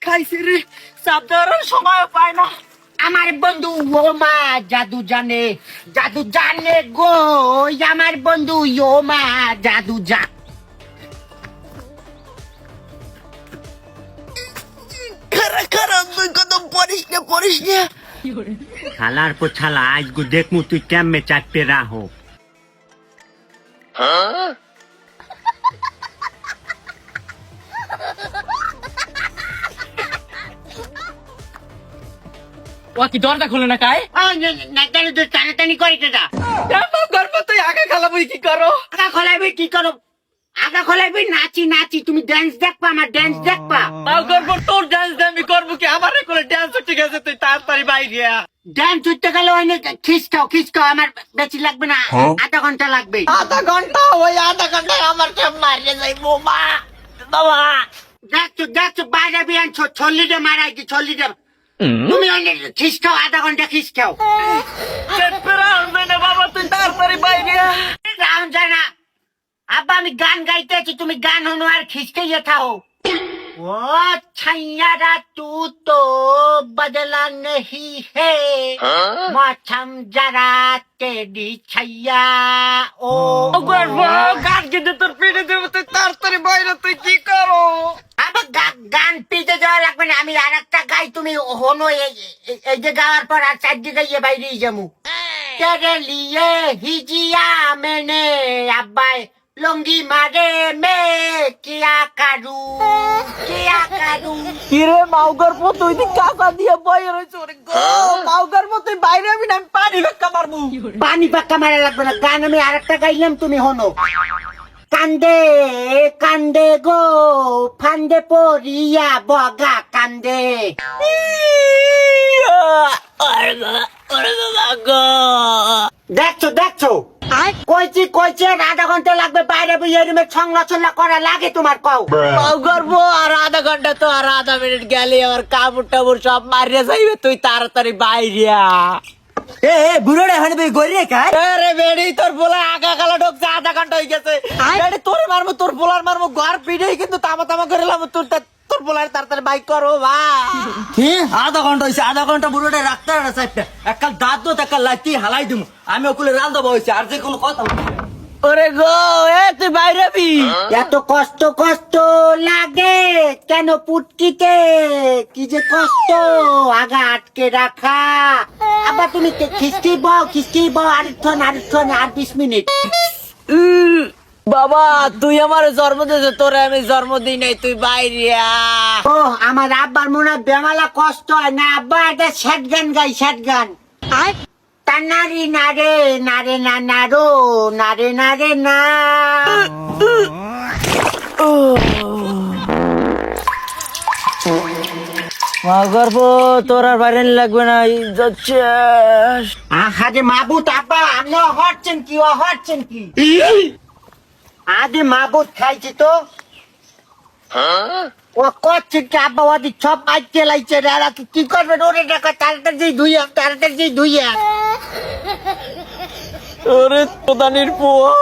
খাইছি রে, চাপ দেওয়ার সময় পায় না। আমার বন্ধু ও মা জাদু জানে গো, আমার বন্ধু ও মা জাদু জানে। খারা খারা তুই কত পড়িস না। শালার পর শালা আজ গো দেখমু তুই কেমনে চাপতে রাহো। ও কি দরজা খুলে না কাই? টানাটানি করে কেটা? গর্ব তুই আগে খালাবই কি করো? আগা খোলাইবি নাচি তুমি ড্যান্স দেখবা, আমার ড্যান্স দেখবা। তাও গর্ব তোর ডান্স আমি করবো কি? আমার করে ডান্স ঠিক আছে, তুই তাড়াতাড়ি বাইরে আ। ড্যান্স উঠতে গেলে অনেক খিসকাও আমার বেশি লাগবে না, আধা ঘন্টা লাগবে। আধা ঘন্টা? ওই আধা ঘন্টায় আমার কেমন মারিয়ে যাইবো মা বাবা। দেখছো বাইরে বিয়ান ছল্লিটা মারাই কি ছল্লিটা, তুমি অনেক খিসকাও, আধা ঘন্টা খিসকাও। বাবা তুই তাড়াতাড়ি বাইরে আ। রাউন্ড যায় না আব্বা, আমি গান গাইতেছি, তুমি গান হনো আর খিসকাইয়ে থাও। ও छैयारा तू तो बदला नहीं है, मौसम जरा तेरी छैया ओ গর্ব গান কিন্তু তোর পিঠে দেবো, তুই তাড়াতাড়ি বাইরে, তুই কি করো? আবার গান পিতে যাওয়া লাগবে না, আমি আর একটা গাই, তুমি হনো এই যে গাওয়ার পর আর চারদিকে গিয়ে বাইরে যাবো। तेरे लिए हिजिया मैंने अब्बाई लुंगी मारे मैं क्या करूं কি রে মাও গর্ব, তুই দি কাঁচা দিয়ে বয়ে রয়েছ রে গো। মাও গর্ব তুই বাইরে আমি না, আমি পানি বেক্কা মারবো। পানি পাক্কা মারা লাগবে না, গান আমি আর একটা গাইলাম, তুমি হনো। কান্দে কান্দে গো ফান্দে পড়িয়া বগা কান্দে। দেখছো কইছি আধা ঘন্টা লাগবে, বাইরে বিয়ে রুমে ছংলা করা লাগে তোমার কও। মাও গর্ব আর আধা ঘন্টা তো, আর আধা মিনিট গেলে আমার কাপড় টাপড় সব মারিয়ে যাইবে, তুই তাড়াতাড়ি বাইরে আ। এ বুড়োটা এখানে তুই গড়িয়ে খায়। আরে বেড়ি তোর পোলা আগা কালা ঢুকছে, আধা ঘন্টা হয়ে গেছে। বেড়ি তোর মারবো, তোর পোলার মারবো, ঘর পিঠেই কিন্তু তামা করে লাম, তোর পোলার তাড়াতাড়ি বাইক করো বা। কি আধা ঘন্টা হয়েছে? আধা ঘন্টা বুড়োটা রাখতে হবে না চারটা, এককাল দাঁত দো এককাল লাইতি হালাই দিমু, আমি ওগুলো রান্ধব হয়েছে, আর যে কোনো কথা বলছি না। ওরে গো এ তুই বাইরে বি। এত কষ্ট লাগে কেন পুটকিতে, কি যে কষ্ট আগা আটকে রাখা। আবার তুমি খিস্তি বউ আরেকক্ষণ আর 20 মিনিট। বাবা তুই আমার জন্ম দিয়েছে, তোরে আমি জন্ম দিই নাই, তুই বাইরে আ। ও আমার আব্বার মনে হয় বেমালা কষ্ট হয় না, আব্বা একটা শ্যাট গান গাই, শ্যাট গান। তানারি নারে নারে না নারো নারে নারে না। মা গর্ব তোর আর বাইরে লাগবে না, আহারে মাবুত আব্বা, আপনি হচ্ছেন কি আদে মাবুত খাইছি তো। ও করছে কি আব্বা, ওদি সব আইতে লাইছে রে, আর কি করবেন ওরে টাকা তাড়াতাড়ি ধুইয়া। ওরে তোদানির পোয়া